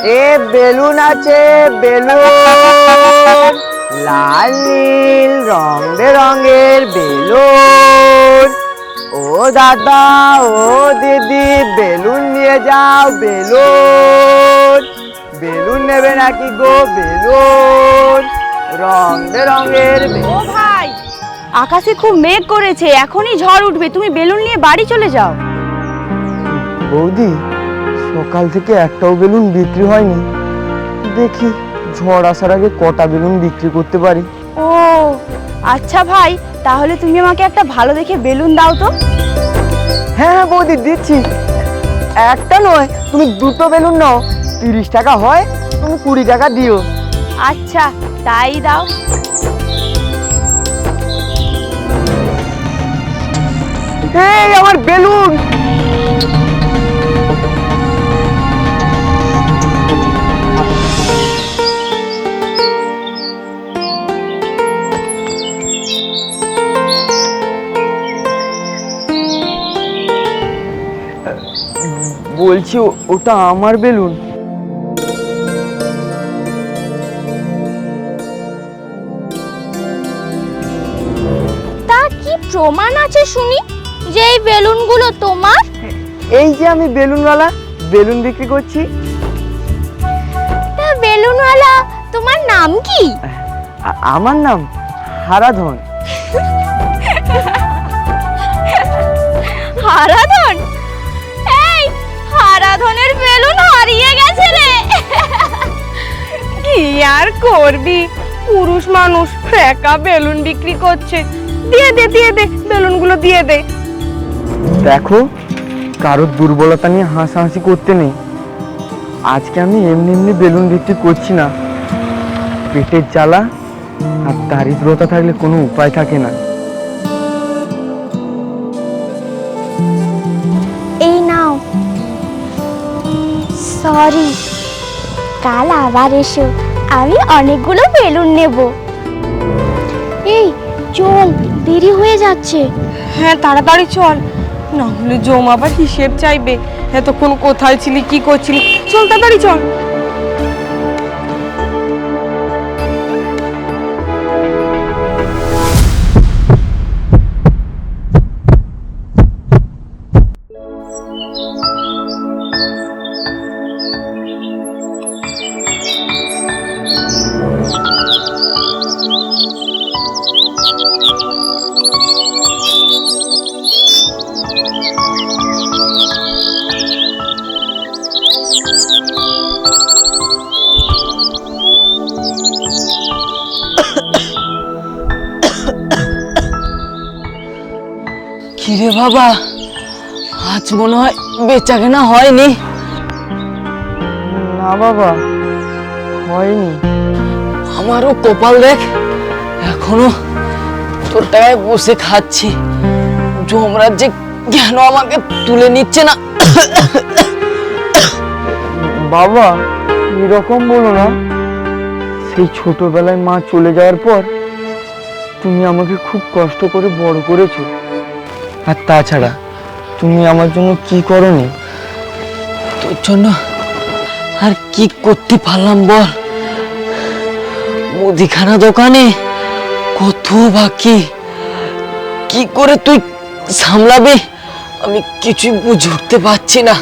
এ balloon আছে, balloon, লাল নীল রং বেরঙের balloon. ও দাদা, ও দিদি, বেলুন নিয়ে যাও, বেলুন। বেলুন নেবে নাকি গো? বেলুন, রং বেরঙের ও ভাই, আকাশে খুব মেঘ করেছে, এখনই ঝড় উঠবে, তুমি বেলুন নিয়ে বাড়ি চলে যাও। বৌদি, সকাল থেকে একটাও বেলুন বিক্রি হয়নি। দেখি ঝড় আসার আগে কটা বেলুন বিক্রি করতে পারি। ও আচ্ছা ভাই, তাহলে তুমি আমাকে একটা ভালো দেখে বেলুন দাও তো। হ্যাঁ হ্যাঁ বৌদি, দিচ্ছি। একটা নয়, তুমি দুটো বেলুন নাও। 30 টাকা হয়, তুমি 20 টাকা দিও। আচ্ছা তাই দাও। এই আমার বেলুন! বলছি ওটা আমার বেলুন। তা কি প্রমাণ আছে শুনি যে এই বেলুনগুলো তোমার? এই যে আমি বেলুনওয়ালা, বেলুন বিক্রি করছি। তা বেলুনওয়ালা, তোমার নাম কি? আমার নাম হারাধন। হারাধন? এই হারাধনের বেলুন হারিয়ে গেছে রে। কি আর করবি, পুরুষ মানুষ একা বেলুন বিক্রি করছে। দিয়ে দে দিয়ে দে, বেলুনগুলো দিয়ে দে। দেখো, কারোর দুর্বলতা নিয়ে হাসাহাসি করতে নেই। আজকে আমি এমনি এমনি বেলুন বিক্রি করছি না। পেটের জ্বালা আর দারিদ্রতা থাকলে কোনো উপায় থাকে না। এই নাও। সরি, কাল আবার এসো, আমি অনেকগুলো বেলুন নেব। এই চল, দেরি হয়ে যাচ্ছে। হ্যাঁ তাড়াতাড়ি চল, না হলে জম আবার হিসেব চাইবে। এতক্ষণ কোথায় ছিলি, কি করছিলি? চল তাড়াতাড়ি চল। কিরে বাবা, আজ মনে হয় বেচা কেনা হয়নি। না বাবা, হয়নি। আমারও কপাল দেখ, এখনো তোর টাকায় বসে খাচ্ছি। যমরাজ যে কেন আমাকে তুলে নিচ্ছে না। বাবা, এরকম বলো না। সেই ছোটবেলায় মা চলে যাওয়ার পর তুমি আমাকে খুব কষ্ট করে বড় করেছো। আর তাছাড়া তুমি আমার জন্য কি করনি? তোর জন্য আর কি করতে পারলাম বল? মুদিখানা দোকানে কত বাকি, কি করে তুই সামলাবি আমি কিছুই বুঝে উঠতে পারছি না।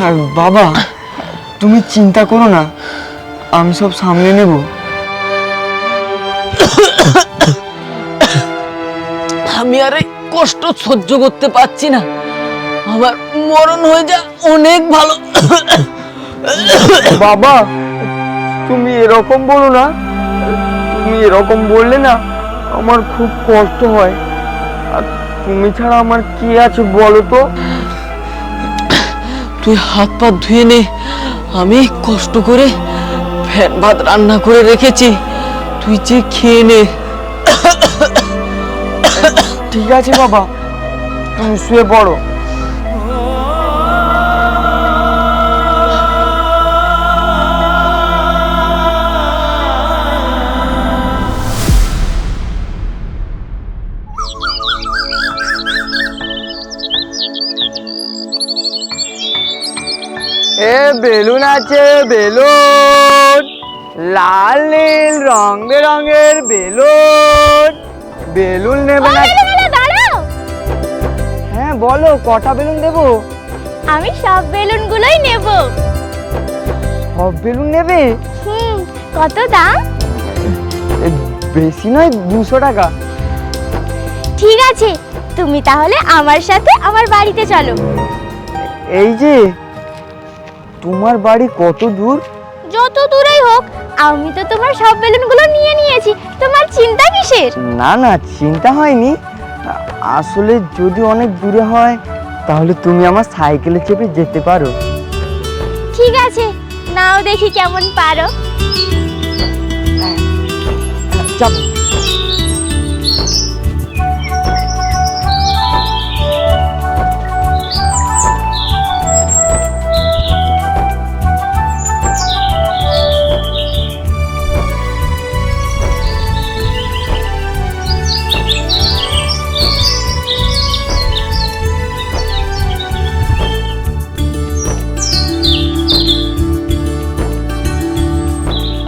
আর বাবা, তুমি চিন্তা করো না, আমি সব সামলে নেব। আমি আর এই কষ্ট সহ্য করতে পারছি না, আমার মরণ হয়ে যা অনেক ভালো। বাবা, তুমি এরকম বলো না। তুমি এরকম বললে না আমার খুব কষ্ট হয়। আর তুমি ছাড়া আমার কি আছে বলো তো? তুই হাত পা ধুয়ে নে, আমি কষ্ট করে ফ্যান ভাত রান্না করে রেখেছি, তুই যে খেয়ে নে। ঠিক আছে বাবা, তুমি শুয়ে পড়ো। এ বেলুন আছে, বেলুন, লাল নীল রং বেরঙের বেলুন। বেলুন নেবে না? দাঁড়াও, হ্যাঁ বলো, কটা বেলুন দেবো? আমি সব বেলুনগুলোই নেব। সব বেলুন নেবে? কত দাম? বেশি নয়, 200 টাকা। ঠিক আছে, তুমি তাহলে আমার সাথে আমার বাড়িতে চলো। এই যে, তোমার বাড়ি কত দূর? যত দূরেই হোক, আমি তো তোমার সব বেলুনগুলো নিয়ে নিয়েছি, তোমার চিন্তা কিসের? না না, চিন্তা হয়নি। আসলে যদি অনেক দূরে হয় তাহলে তুমি আমার সাইকেলে চেপে যেতে পারো। ঠিক আছে, নাও দেখি কেমন পারো। চাপ।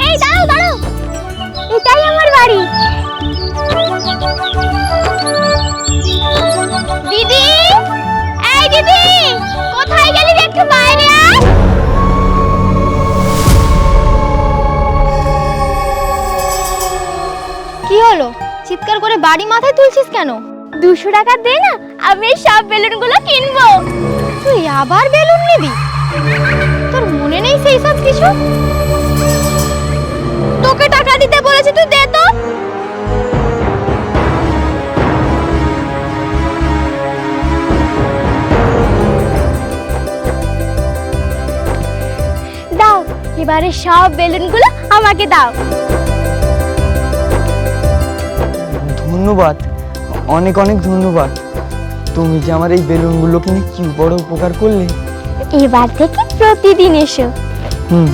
এই দাঁড়াও দাঁড়াও, এটাই আমার বাড়ি। দিদি, এই দিদি, কোথায় গেলি রে? একটু বাইরে আয়। কি হলো? চিৎকার করে বাড়ি মাথায় তুলছিস কেন? 200 টাকা দে না, আমি এই সব বেলুনগুলো কিনবো। তুই আবার বেলুন নিবি? তোর মনে নেই সেই সব কিছু? তোকে টাকা দিতে বলেছি, তুই দে তো। দাও, এবারে সব বেলুনগুলো আমাকে দাও। ধন্যবাদ, অনেক অনেক ধন্যবাদ। তুমি যে আমার এই বেলুনগুলো কিনে কি বড় উপকার করলে। এবার থেকে প্রতিদিন এসো। হুম।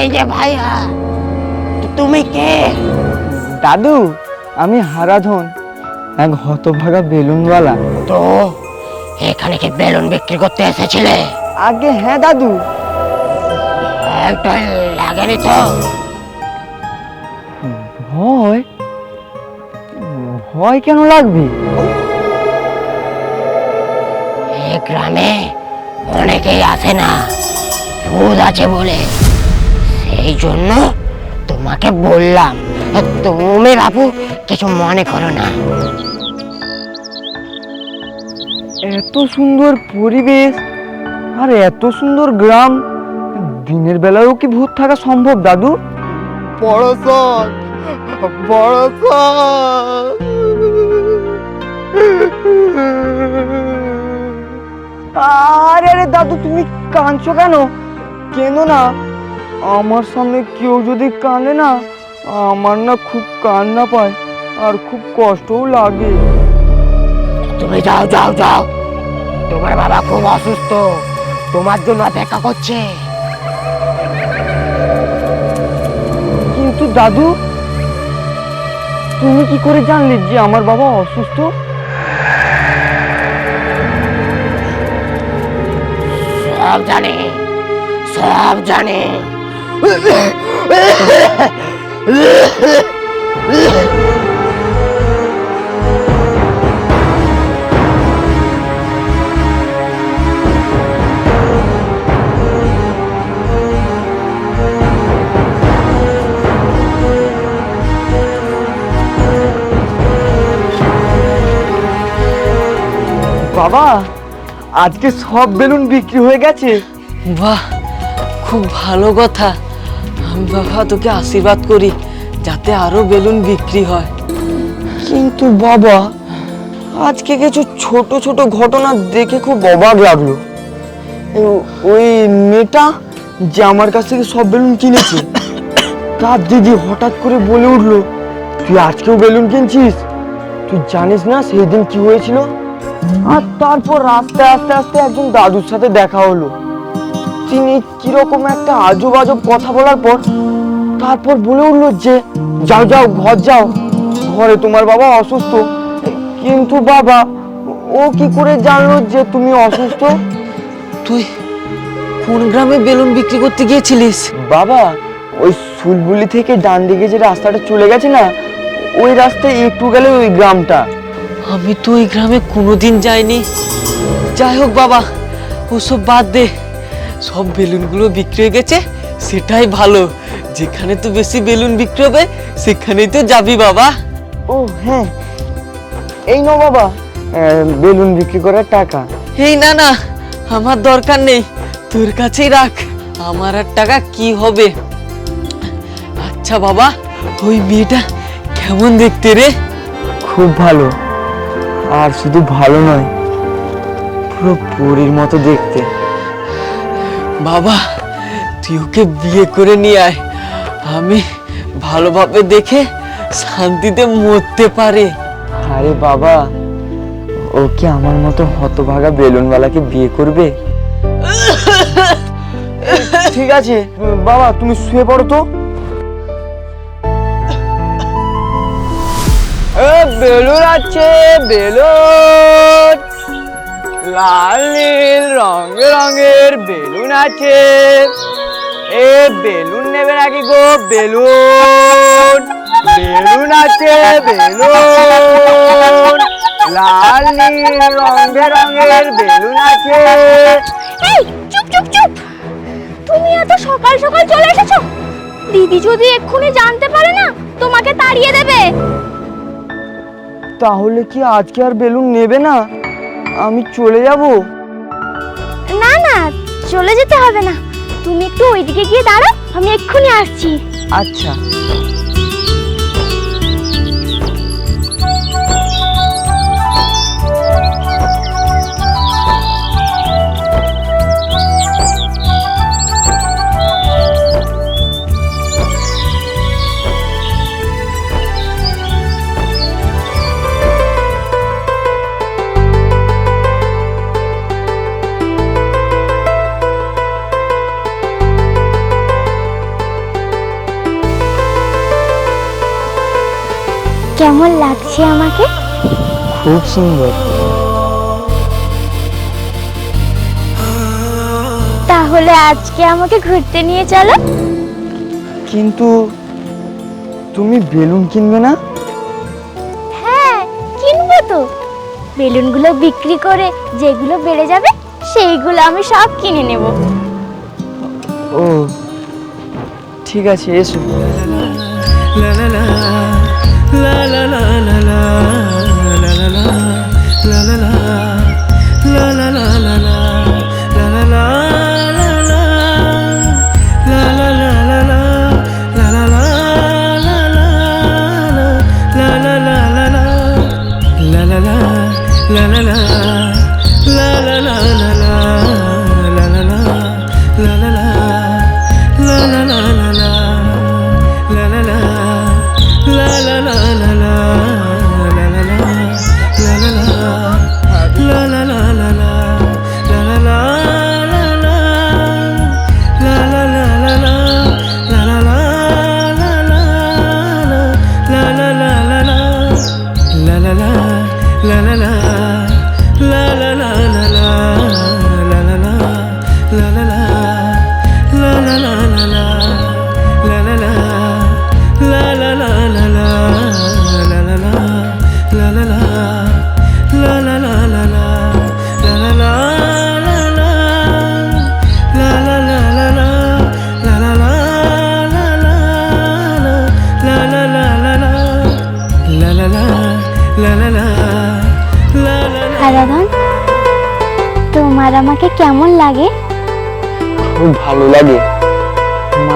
এই যে ভাইয়া, তুমি কে? দাদু, আমি হারাধন, এক হতভাগা বেলুনওয়ালা। তো এখানে কি বেলুন বিক্রি করতে এসেছিলে? আগে হ্যাঁ দাদু। একটা লাগেনি তো? ভয়? ভয় কেন লাগবে? এই গ্রামে অনেকেই আসে না, ভূত আছে বলে, সেই জন্য তোমাকে বললাম। তুমি বাবু কিছু মনে করো না। এত সুন্দর পরিবেশ আর এত সুন্দর গ্রাম, দিনের বেলায়ও কি ভূত থাকা সম্ভব দাদু? বড় সৎ, বড় সৎ। আরে আরে দাদু, তুমি কাঁদছো কেন? কেন না, আমার সামনে কেউ যদি কাঁদে না, আমার না খুব কান্না পায় আর খুব কষ্টও লাগে। তুমি যাও যাও যাও, তোমার বাবা খুব অসুস্থ, তোমার জন্য অপেক্ষা করছে। কিন্তু দাদু, তুমি কি করে জানলে যে আমার বাবা অসুস্থ? সব জানে, সব জানে। বাবা, আজকে সব বেলুন বিক্রি হয়ে গেছে। বাহ, খুব ভালো কথা। আমি বাবা তোকে আশীর্বাদ করি যাতে আরো বেলুন বিক্রি হয়। কিন্তু বাবা, আজকে কিছু ছোট ছোট ঘটনা দেখে খুব অবাক লাগলো। ওই মেয়েটা যে আমার কাছ থেকে সব বেলুন কিনেছে, তার দিদি হঠাৎ করে বলে উঠলো, তুই আজকেও বেলুন কিনছিস? তুই জানিস না সেই দিন কি হয়েছিল? আর তারপর রাস্তায় আস্তে আস্তে একজন দাদুর সাথে দেখা হলো। তিনি কিরকম একটা আজব আজব কথা বলার পর তারপর বলে উঠলো যে যাও যাও ঘর যাও, ঘরে তোমার বাবা অসুস্থ। কিন্তু বাবা, ও কি করে জানলো যে তুমি অসুস্থ? তুই কোন গ্রামে বেলুন বিক্রি করতে গিয়েছিলিস? বাবা, ওই সুলবুলি থেকে ডান দিকে যে রাস্তাটা চলে গেছে না, ওই রাস্তায় একটু গেলে ওই গ্রামটা। আমি তো ওই গ্রামে কোনোদিন যাইনি। যাই হোক বাবা, ওসব বাদ দে, সব বেলুনগুলো বিক্রি হয়ে গেছে, সেটাই ভালো। যেখানে তো বেশি বেলুন বিক্রি হবে সেখানেই তো যাবি বাবা। ও হ্যাঁ, এই নাও বাবা বেলুন বিক্রি করার টাকা। এই না না, আমার দরকার নেই, তোর কাছেই রাখ, আমার আর টাকা কি হবে। আচ্ছা বাবা, ওই মেয়েটা কেমন দেখতে রে? খুব ভালো, আর শুধু ভালো নয়, পুরো পরীর মতো দেখতে। বাবা, তুই ওকে বিয়ে করে নিয়ে আয়, আমি ভালোভাবে দেখে শান্তিতে মরতে পারে। আরে বাবা, ও কি আমার মতো হতভাগা বেলুনওয়ালাকে বিয়ে করবে? ঠিক আছে বাবা, তুমি শুয়ে পড়ো তো। বেলুন আছে, বেলুন লাল নীল রঙের রঙের বেলুন আছে। এ বেলুন নেবে নাকি গো? বেলুন বেলুন আছে, বেলুন লাল নীল রঙের রঙের বেলুন আছে। এই চুপ চুপ চুপ, তুমি এত সকাল সকাল চলে এসেছো? দিদি যদি এক্ষুনি জানতে পারে না, তোমাকে তাড়িয়ে দেবে। তাহলে কি আজকে আর বেলুন নেবে না? আমি চলে যাব? না না, চলে যেতে হবে না, তুমি একটু ওইদিকে গিয়ে দাঁড়াও, আমি এক্ষুনি আসছি। আচ্ছা। কেমন লাগছে আমাকে? খুব সুন্দর। তাহলে আজকে আমাকে ঘুরতে নিয়ে চলো। কিন্তু তুমি বেলুন কিনবে না? হ্যাঁ কিনবো তো, বেলুনগুলো বিক্রি করে যেগুলো বেড়ে যাবে সেইগুলো আমি সব কিনে নেব। ও ঠিক আছে, এসো। হারাধন, তোমার আমাকে কেমন লাগে? খুব ভালো লাগে। মা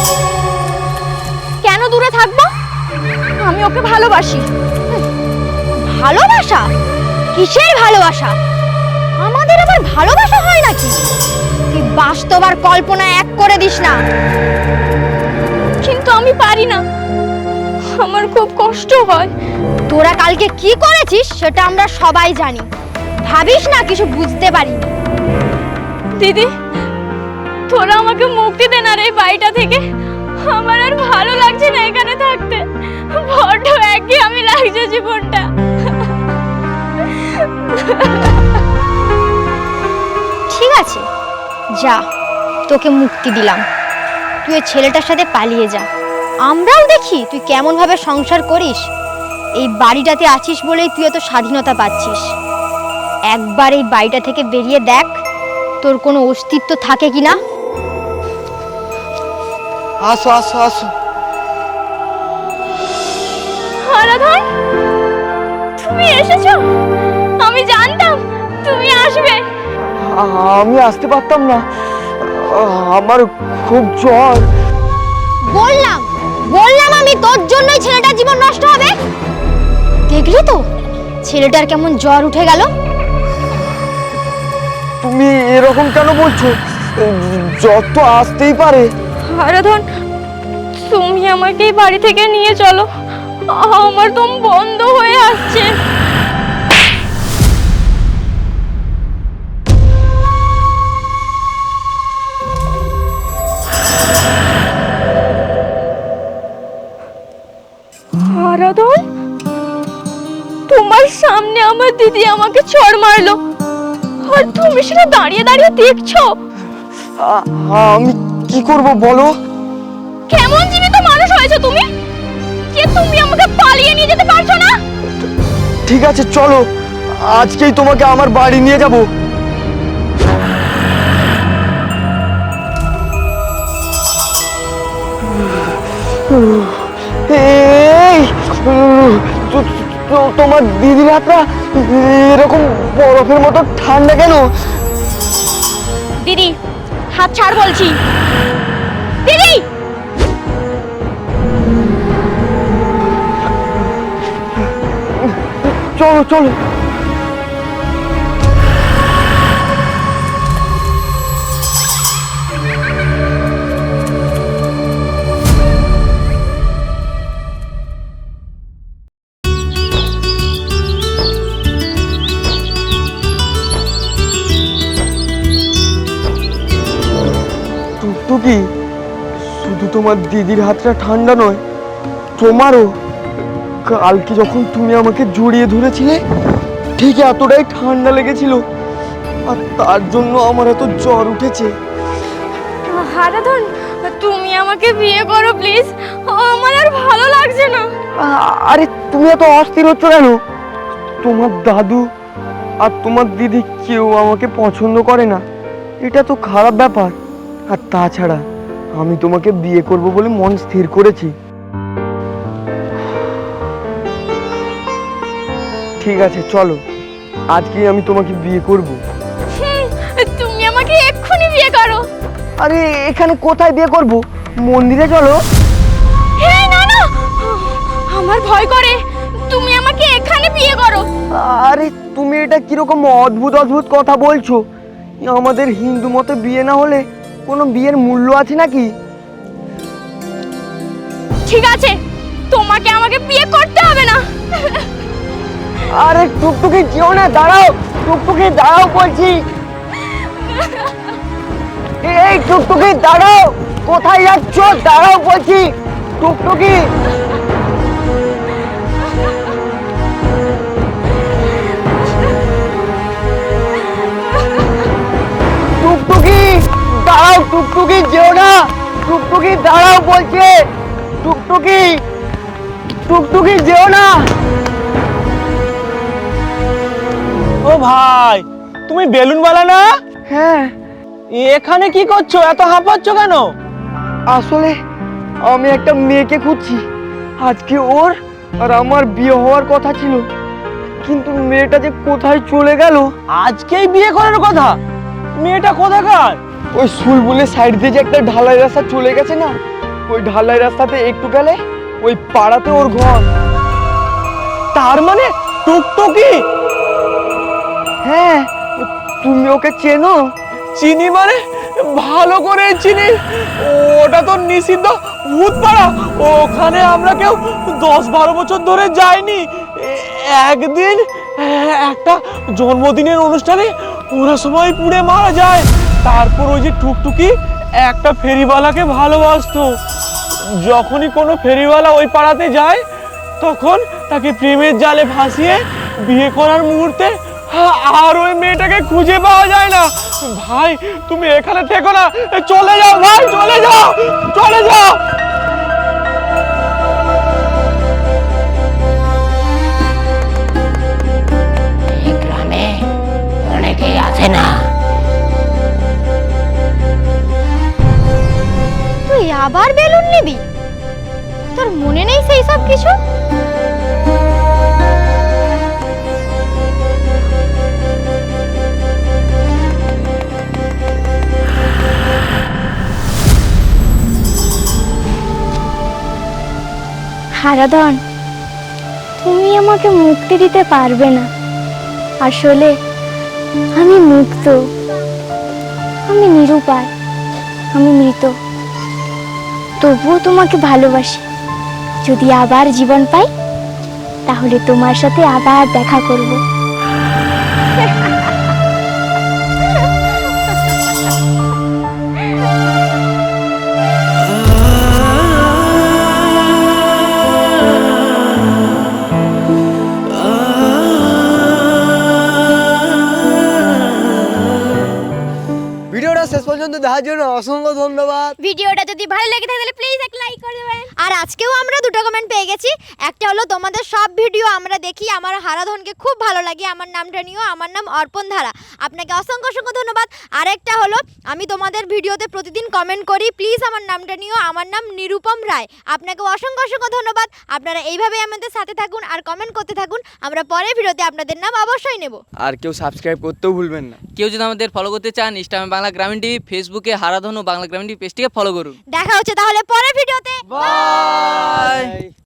ওকে ভালোবাসি। ভালোবাসা? কিসের ভালোবাসা? আমাদের আবার ভালোবাসা হয় নাকি? তুই বাস্তব আর কল্পনা এক করে দিস না। কিন্তু আমি পারি না, আমার খুব কষ্ট হয়। তোরা কালকে কি করেছিস সেটা আমরা সবাই জানি। ভাবিস না কিছু বুঝতে পারিনি। দিদি, তোরা আমাকে মুক্তি দে না রে এই বাড়িটা থেকে। আমার আর ভালো লাগছে না এখানে থাকতে, বড্ড একঘেয়েমি লাগছে জীবনটা। ঠিক আছে, যা, তোকে মুক্তি দিলাম। তুই ওই ছেলেটার সাথে পালিয়ে যা। আমরাও দেখি তুই কেমন ভাবে সংসার করিস। এই বাড়িটাতে আছিস বলেই তুই এত স্বাধীনতা পাচ্ছিস। একবার এই বাড়িটা থেকে বেরিয়ে দেখ তোর কোনো অস্তিত্ব থাকে কিনা। আসো আসো আসো। আরাধন, তুমি এসেছো? আমি জানতাম তুমি আসবে। আমি আসতে পারতাম না, আমার খুব জ্বর। বললাম আমি তোর জন্যই ছেলেটার জীবন নষ্ট হবে। দেখলি তো ছেলেটার কেমন জ্বর উঠে গেল। তুমি এরকম কেন বলছো? জ্বর তো আসতেই পারে। আরাধন, তুমি আমাকে এই বাড়ি থেকে নিয়ে চলো, আমার দম বন্ধ হয়ে আসছে। আরাধন, তোমার সামনে আমার দিদি আমাকে চড় মারলো, আর তুমি সেটা দাঁড়িয়ে দাঁড়িয়ে দেখছো। আমি কি করব বলো? কেমন জীবিত মানুষ হয়েছে তুমি, যে তুমি আমাকে পালিয়ে নিয়ে যেতে পারছো না? ঠিক আছে চলো, আজকেই তোমাকে আমার বাড়ি নিয়ে যাব। এই তোমার দিদির হাতটা এরকম বরফের মতো ঠান্ডা কেন? দিদি, হাত ছাড় বলছি। দিদি, চলো চলো। টুকটুকি, শুধু তোমার দিদির হাতটা ঠান্ডা নয়, তোমারও। কালকে যখন তুমি আমাকে জড়িয়ে ধরেছিলে ঠিক এতটাই ঠান্ডা লেগেছিল, আর তার জন্য আমার এত জ্বর উঠেছে। আরাধন, তুমি আমাকে বিয়ে করো প্লিজ, আমার আর ভালো লাগছে না। আরে তুমি এত অস্থির হচ্ছ কেন? তোমার দাদু আর তোমার দিদি কেউ আমাকে পছন্দ করে না, এটা তো খারাপ ব্যাপার। আর তাছাড়া আমি তোমাকে বিয়ে করব বলে মন স্থির করেছি। ঠিক আছে চলো, আজকেই আমি তোমাকে বিয়ে করব। তুমি আমাকে এক্ষুনি বিয়ে করো। আরে এখানে কোথায় বিয়ে করব? মন্দিরে চলো। এই না না, আমার ভয় করে, তুমি আমাকে এখানে বিয়ে করো। আরে তুমি এটা কিরকম অদ্ভুত অদ্ভুত কথা বলছো? আমাদের হিন্দু মতে বিয়ে না হলে কোনো বিয়ের মূল্য আছে নাকি? ঠিক আছে, তোমাকে আমাকে বিয়ে করতে হবে না। আরে টুকটুকি যেও না, দাঁড়াও। টুকটুকি দাঁড়াও বলছি। এই টুকটুকি দাঁড়াও, কোথায় যাচ্ছ? দাঁড়াও বলছি। টুকটুকি, টুকটুকি দাঁড়াও। টুকটুকি যেও না। টুকটুকি দাঁড়াও বলছে। টুকটুকি, টুকটুকি যেও না। ও ভাই, তুমি বেলুনওয়ালা না? হ্যাঁ, এখানে কি করছো? এত হাঁপাচ্ছ কেন? আসলে আমি একটা মেয়েকে খুঁজছি। আজকে ওর আর আমার বিয়ে হওয়ার কথা ছিল, কিন্তু মেয়েটা যে কোথায় চলে গেল। আজকেই বিয়ে করার কথা? মেয়েটা কোথাকার? ওই সুলবুলের সাইড দিয়ে যে একটা ঢালাই রাস্তা চলে গেছে না, ওই ঢালাই রাস্তাতে একটু গেলে ওই পাড়াতে ওর ঘর। তার মানে টুকটুকি? হ্যাঁ, তুমি ওকে চেনো? চিনি মানে ভালো করে চিনি। ওটা তো নিষিদ্ধ ভূতপাড়া, ওখানে আমরা কেউ 10-12 বছর ধরে যাইনি। একদিন একটা জন্মদিনের অনুষ্ঠানে ওরা সবাই পুড়ে মারা যায়। তারপর ওই যে টুকটুকি একটা ফেরিওয়ালাকে ভালোবাসতো। যখনই কোনো ফেরিওয়ালা ওই পাড়াতে যায় তখন তাকে প্রেমের জালে ভাসিয়ে বিয়ে করার মুহূর্তে আর ওই মেয়েটাকে খুঁজে পাওয়া যায় না। ভাই তুমি এখানে থেকো না, চলে যাও ভাই, চলে যাও, চলে যাও। এই গ্রামে অনেকেই আছে না। তুই আবার বেলুন নিবি? তোর মনে নেই সেই সব কিছু? হারাধন, তুমি আমাকে মুক্তি দিতে পারবে না। আসলে আমি মুক্ত, আমি নিরুপায়, আমি মৃত। তবুও তোমাকে ভালোবাসি। যদি আবার জীবন পাই তাহলে তোমার সাথে আবার দেখা করব। ভিডিওটা শেষ পর্যন্ত দেখার জন্য অসংখ্য ধন্যবাদ। ভিডিওটা যদি ভালো লেগে থাকে তাহলে প্লিজ একটা লাইক করে দেবেন। আর আজকেও আমরা দুটো কমেন্ট পেয়ে গেছি। একটা হলো তোমাদের সব ভিডিও আমরা দেখি, আমার হারাধনকে খুব ভালো লাগে, আমার নামটা নিও, আমার নাম অর্পণ ধারা। আপনাকে অসংখ্য অসংখ্য ধন্যবাদ। আরেকটা হলো আমি তোমাদের ভিডিওতে প্রতিদিন কমেন্ট করি, প্লিজ আমার নামটা নিও, আমার নাম নিরুপম রায়। আপনাকে অসংখ্য অসংখ্য ধন্যবাদ। আপনারা এইভাবেই আমাদের সাথে থাকুন আর কমেন্ট করতে থাকুন। আমরা পরের ভিডিওতে আপনাদের নাম অবশ্যই নেব। আর কেউ সাবস্ক্রাইব করতেও ভুলবেন না। কেউ যদি আমাদের ফলো করতে চান, ইনস্টাগ্রামে বাংলা গ্রামীণ টিভি, ফেসবুকে হারাধন ও বাংলা গ্রামীণ টিভি পেজটিকে ফলো করুন। দেখা হচ্ছে তাহলে পরের ভিডিওতে। বাই।